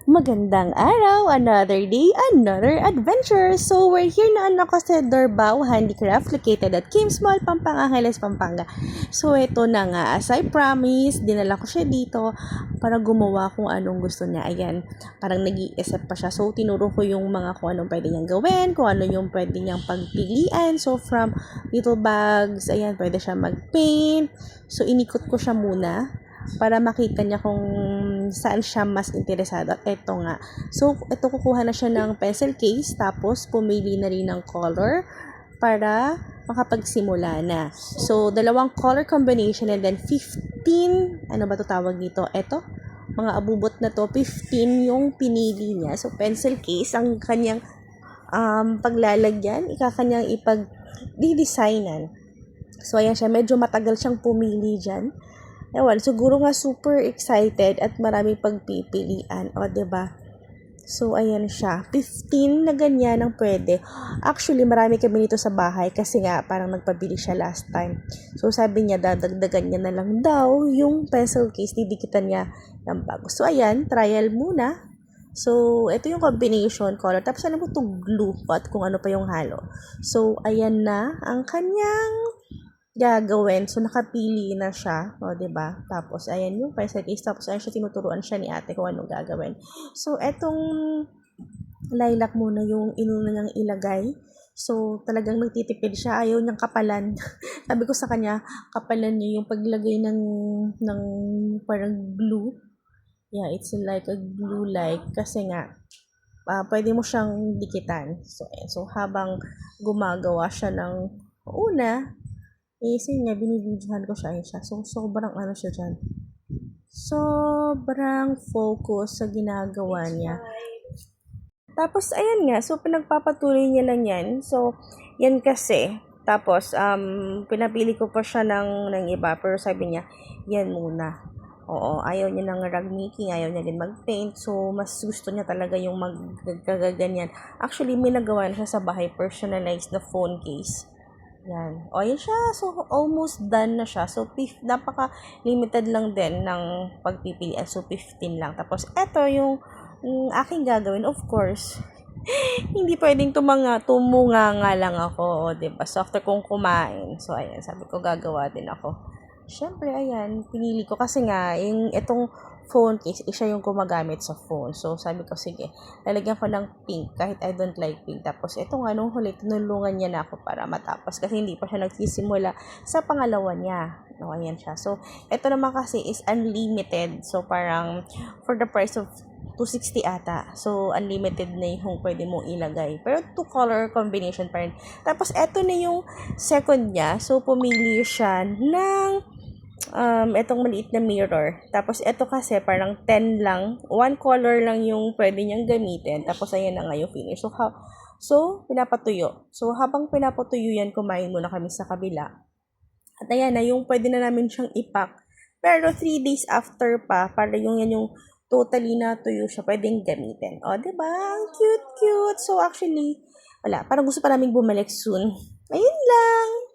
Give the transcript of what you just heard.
Magandang araw, another day, another adventure. So, we're here na ako sa Dorbao Handicraft located at Kims Mall, Pampanga, Angeles, Pampanga. So, ito na nga. As I promised, dinala ko siya dito para gumawa kung anong gusto niya. Ayan, parang nag-iisip pa siya. So, tinuro ko yung mga kung anong pwede niyang gawin, kung ano yung pwede niyang pagpilian. So, from little bags, ayan, pwede siya mag-paint. So, inikot ko siya muna para makita niya kung saan siya mas interesado. At eto nga. So, ito kukuha na siya ng pencil case, tapos pumili na rin ng color para makapagsimula na. So, dalawang color combination and then 15, ano ba to tawag dito? Eto, mga abubot na to, 15 yung pinili niya. So, pencil case, ang kanyang paglalagyan, ikakanyang ipag-designan. So, ayan siya. Medyo matagal siyang pumili dyan. Ewan, siguro nga super excited at maraming pagpipilian. O, diba? So, ayan siya. 15 na ganyan ang pwede. Actually, marami kami nito sa bahay kasi nga parang nagpabili siya last time. So, sabi niya, dadagdagan niya na lang daw yung pencil case, didikitan niya ng bago. So, ayan, trial muna. So, ito yung combination color. Tapos, alam mo itong glue at kung ano pa yung halo. So, ayan na ang kanyang gagawin. So, nakapili na siya. O, diba? Tapos, ayan yung pencil case. Tapos, ayan siya, tinuturuan siya ni ate kung anong gagawin. So, etong lilac muna yung inuna niyang ilagay. So, talagang nagtitipid siya. Ayaw niyang kapalan. Sabi ko sa kanya, kapalan niya yung paglagay ng parang glue. Yeah, it's like a glue-like. Kasi nga, pwede mo siyang dikitan. So, ayan. So, habang gumagawa siya ng una, kasi niya, binibidyohan ko siya. So, sobrang ano siya dyan. Sobrang focus sa ginagawa niya. Tapos, ayan nga. So, pinagpapatuloy niya lang yan. So, yan kasi. Tapos, pinapili ko pa siya ng iba. Pero sabi niya, yan muna. Oo, ayaw niya ng rug making. Ayaw niya din mag-paint. So, mas gusto niya talaga yung magkagaganyan. Actually, may nagawa na siya sa bahay. Personalized na phone case. Yan. O, yan siya. So, almost done na siya. So, napaka-limited lang din ng pagpipilian. So, 15 lang. Tapos, eto yung aking gagawin. Of course, hindi pwedeng tumunga nga lang ako. O, diba? So, after kong kumain. So, ayan. Sabi ko, gagawa din ako. Siyempre, ayan. Pinili ko kasi nga, itong phone case, siya yung gumagamit sa phone. So, sabi ko, sige, lalagyan ko ng pink kahit I don't like pink. Tapos, ito nga, nung huli, tinulungan niya na ako para matapos kasi hindi pa siya nagsisimula sa pangalawa niya. No, ayan siya. So, ito naman kasi is unlimited. So, parang for the price of 260 ata. So, unlimited na yung pwede mong ilagay. Pero, 2 color combination pa rin. Tapos, eto na yung second niya. So, pumili siya ng etong maliit na mirror. Tapos, eto kasi parang 10 lang. 1 color lang yung pwede niyang gamitin. Tapos, ayan na nga yung finish. So, pinapatuyo. So, habang pinapatuyo yan, kumain muna kami sa kabila. At ayan na, yung pwede na namin siyang ipack. Pero, 3 days after pa, para yan yung totally na tuyo siya, pwedeng gamitin. O, diba? Ang cute. So, actually, wala. Parang gusto pa namin bumalik soon. Ayun lang.